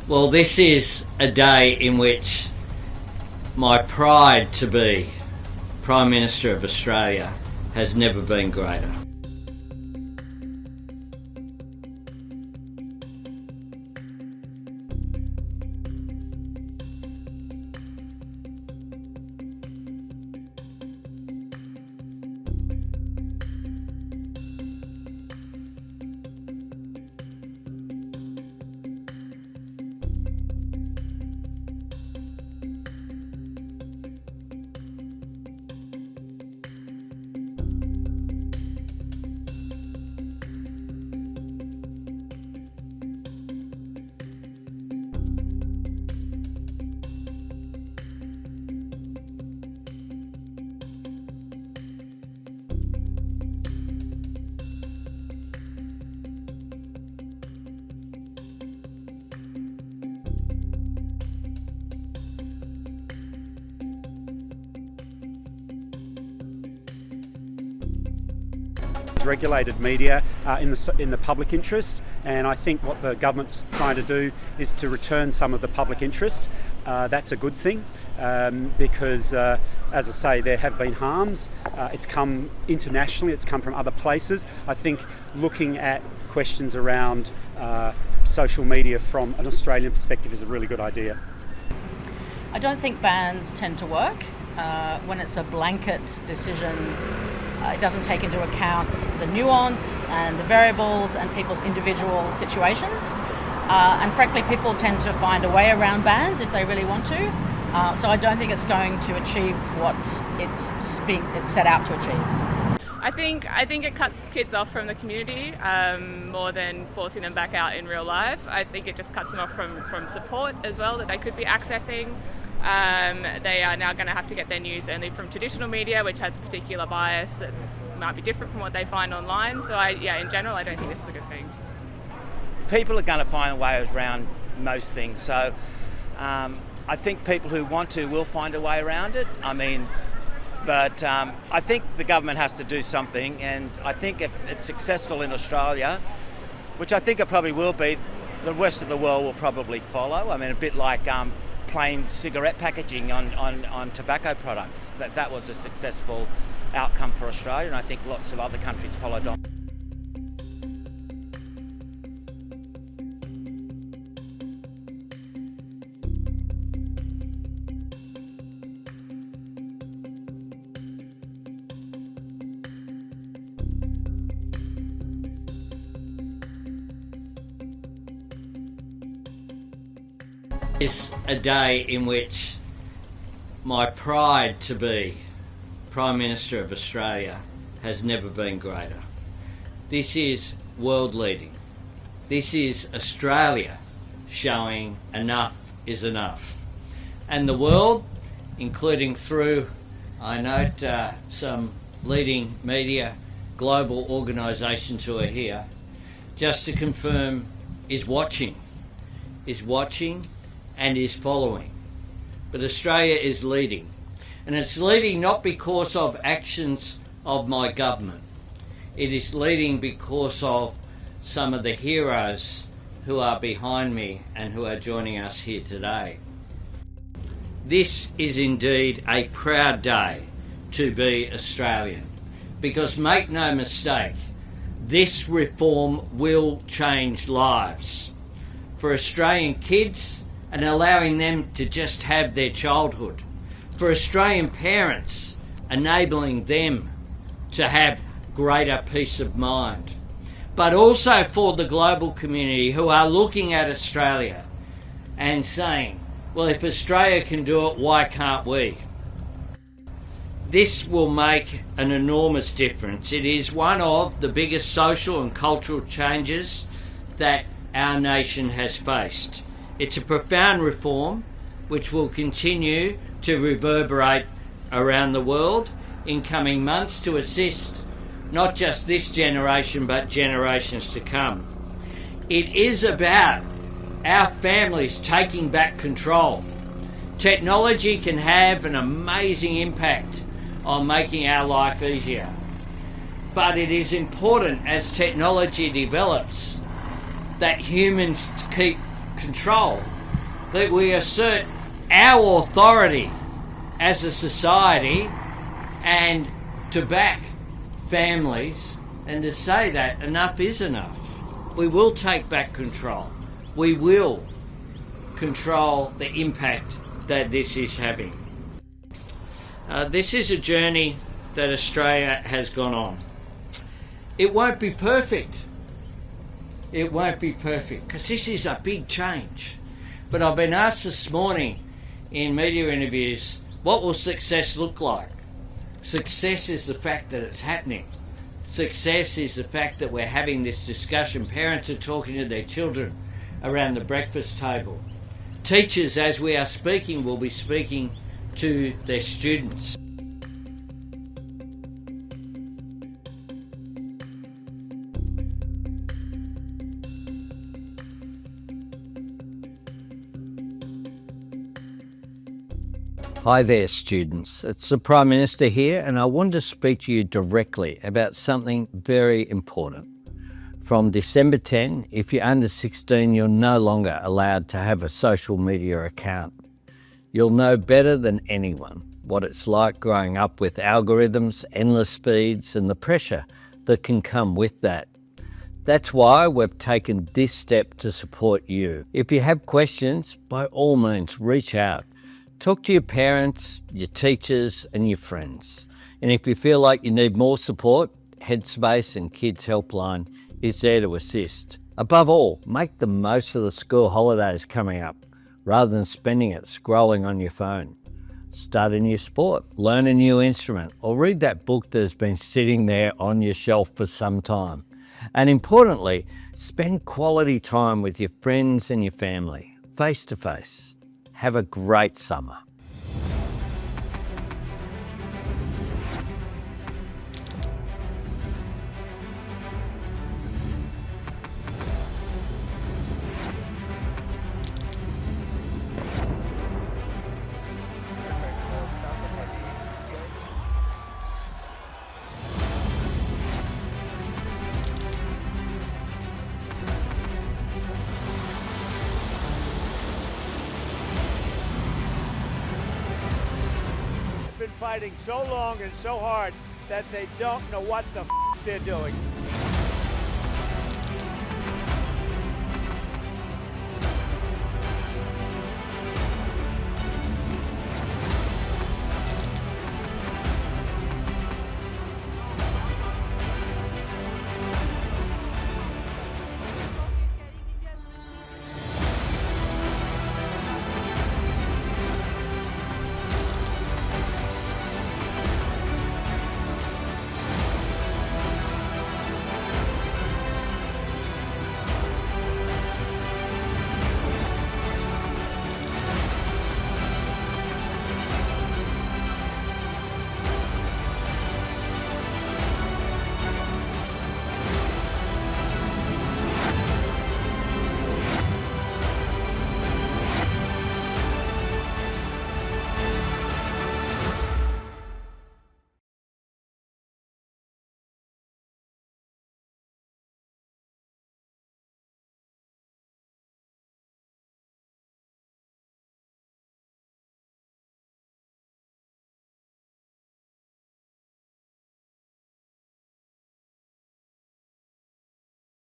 Well, this is a day in which my pride to be Prime Minister of Australia has never been greater. Regulated media in the public interest, and I think what the government's trying to do is to return some of the public interest. That's a good thing because, as I say, there have been harms. It's come internationally, it's come from other places. I think looking at questions around social media from an Australian perspective is a really good idea. I don't think bans tend to work when it's a blanket decision. It doesn't take into account the nuance and the variables and people's individual situations. And frankly, people tend to find a way around bans if they really want to. So I don't think it's going to achieve what it's set out to achieve. I think it cuts kids off from the community more than forcing them back out in real life. I think it just cuts them off from support as well that they could be accessing. They are now going to have to get their news only from traditional media, which has a particular bias that might be different from what they find online. So in general, I don't think this is a good thing. People are going to find a way around most things. So I think people who want to will find a way around it. But I think the government has to do something, and I think if it's successful in Australia, which I think it probably will be, the rest of the world will probably follow. A bit like plain cigarette packaging on tobacco products. That was a successful outcome for Australia, and I think lots of other countries followed on. It's a day in which my pride to be Prime Minister of Australia has never been greater. This is world leading. This is Australia showing enough is enough. And the world, including through, I note, some leading media, global organisations who are here, just to confirm, is watching and is following. But Australia is leading. And it's leading not because of actions of my government. It is leading because of some of the heroes who are behind me and who are joining us here today. This is indeed a proud day to be Australian, because make no mistake, this reform will change lives for Australian kids and allowing them to just have their childhood, for Australian parents enabling them to have greater peace of mind, but also for the global community who are looking at Australia and saying, well, if Australia can do it, why can't we? This will make an enormous difference. It is one of the biggest social and cultural changes that our nation has faced. It's a profound reform which will continue to reverberate around the world in coming months to assist not just this generation but generations to come. It is about our families taking back control. Technology can have an amazing impact on making our life easier, but it is important as technology develops that humans keep control that we assert our authority as a society and to back families and to say that enough is enough. We will take back control. We will control the impact that this is having. This is a journey that Australia has gone on. It won't be perfect. It won't be perfect because this is a big change. But I've been asked this morning in media interviews, what will success look like? Success is the fact that it's happening. Success is the fact that we're having this discussion. Parents are talking to their children around the breakfast table. Teachers, as we are speaking, will be speaking to their students. Hi there, students. It's the Prime Minister here, and I want to speak to you directly about something very important. From December 10, if you're under 16, you're no longer allowed to have a social media account. You'll know better than anyone what it's like growing up with algorithms, endless speeds, and the pressure that can come with that. That's why we've taken this step to support you. If you have questions, by all means, reach out. Talk to your parents, your teachers and your friends. And if you feel like you need more support, Headspace and Kids Helpline is there to assist. Above all, make the most of the school holidays coming up rather than spending it scrolling on your phone. Start a new sport, learn a new instrument, or read that book that has been sitting there on your shelf for some time. And importantly, spend quality time with your friends and your family, face to face. Have a great summer. Fighting so long and so hard that they don't know what the they're doing.